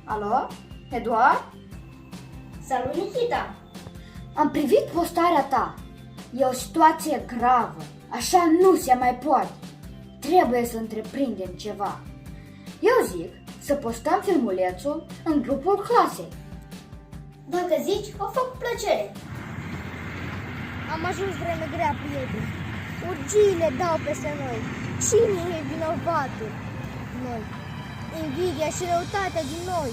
Alo? Eduard? Salut, Nikita! Am privit postarea ta. E o situație gravă. Așa nu se mai poate. Trebuie să întreprindem ceva. Eu zic să postăm filmulețul în grupul clasei. Dacă zici, o fac cu plăcere. Am ajuns vreme grea, prieteni. Urgiile dau peste noi. Cine e vinovatul? Noi. Invidia și răutatea din noi.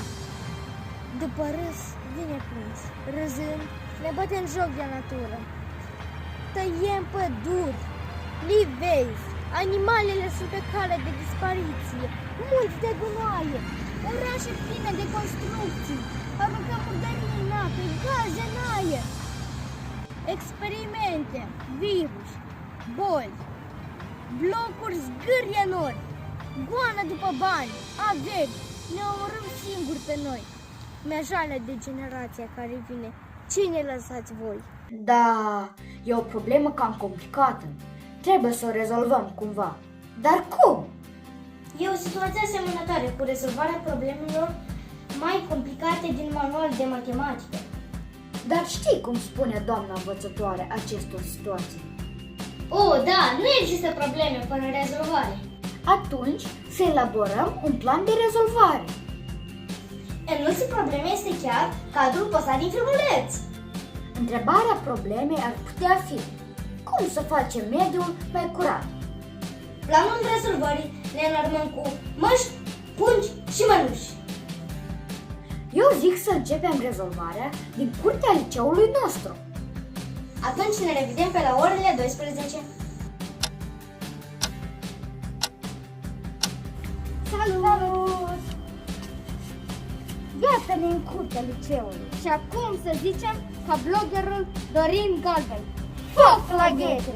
După râs vine plâns. Râzând, ne batem joc de natură. Tăiem păduri, livezi, animalele sunt pe cale de dispariție, mulți de gunoaie, orașe pline de construcții, aruncăm murdării în apă, gaze în aer. Experimente, virus, boli, blocuri zgârie nori, goană după bani, averi, ne omorâm singuri pe noi. Mi-a jale de generația care vine. Cine lăsați voi? Da, e o problemă cam complicată. Trebuie să o rezolvăm cumva. Dar cum? E o situație asemănătoare cu rezolvarea problemelor mai complicate din manual de matematică. Dar știi cum spune doamna învățătoare acestor situații? Oh, da, nu există probleme fără rezolvare. Atunci să elaborăm un plan de rezolvare. Enunțul problemei este chiar cadrul postat din filmuleț. Întrebarea problemei ar putea fi: cum să facem mediul mai curat? Planul rezolvării ne înarmăm cu măști, pungi și mănuși. Eu zic să începem rezolvarea din curtea liceului nostru. Atunci ne revedem pe la orele 12. Salut! Iată-ne în curtea liceului și acum să zicem ca bloggerul Dorin Galben. Foc la ghete!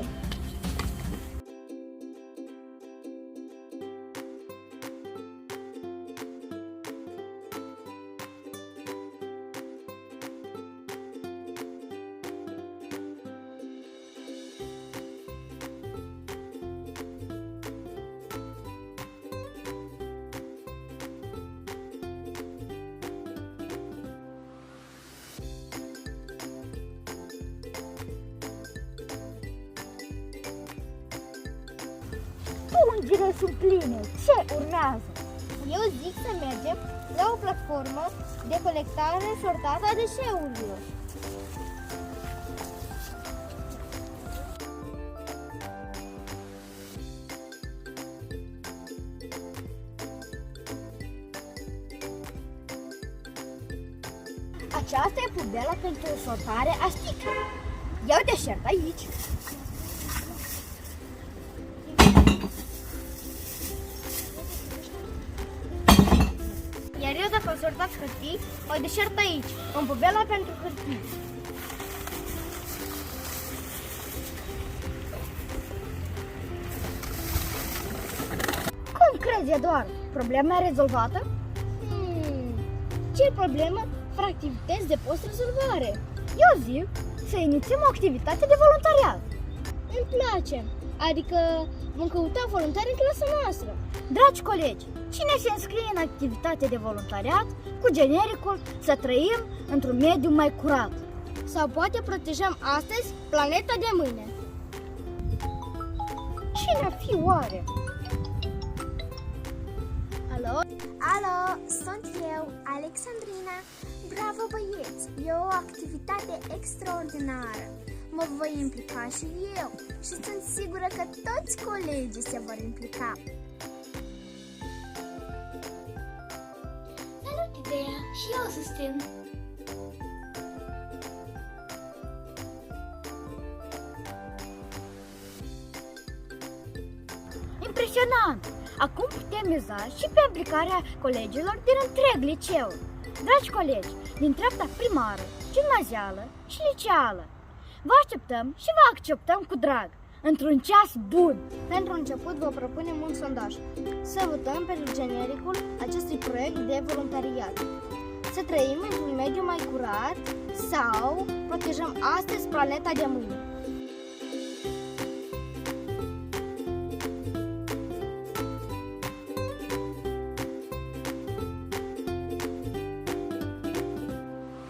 Pungile sunt pline. Ce urmează? Eu zic să mergem la o platformă de colectare sortată a deșeurilor. Aceasta e pubela pentru sortare a sticlelor. Iau deșert aici. Iar eu, dacă am sortat hârtii, o deșert aici, în pubela pentru hârtii. Cum crezi, Eduard? Problema e rezolvată? Ce problemă fără activități de post-rezolvare? Eu zic să inițiem o activitate de voluntariat. Îmi place, adică vom căuta voluntari în clasa noastră. Dragi colegi, cine se înscrie în activitate de voluntariat cu genericul să trăim într-un mediu mai curat? Sau poate protejăm astăzi planeta de mâine? Cine ar fi oare? Alo? Alo, sunt eu, Alexandrina. Bravo băieți, e o activitate extraordinară. Mă voi implica și eu și sunt sigură că toți colegii se vor implica. Salut, ideea! Și eu o susțin! Impresionant! Acum putem miza și pe implicarea colegilor din întreg liceul. Dragi colegi, din treapta primară, gimnazială și liceală, vă așteptăm și vă acceptăm cu drag, într-un ceas bun. Pentru început vă propunem un sondaj. Să votăm pentru genericul acestui proiect de voluntariat. Să trăim într-un mediu mai curat sau protejăm astăzi planeta de mâine.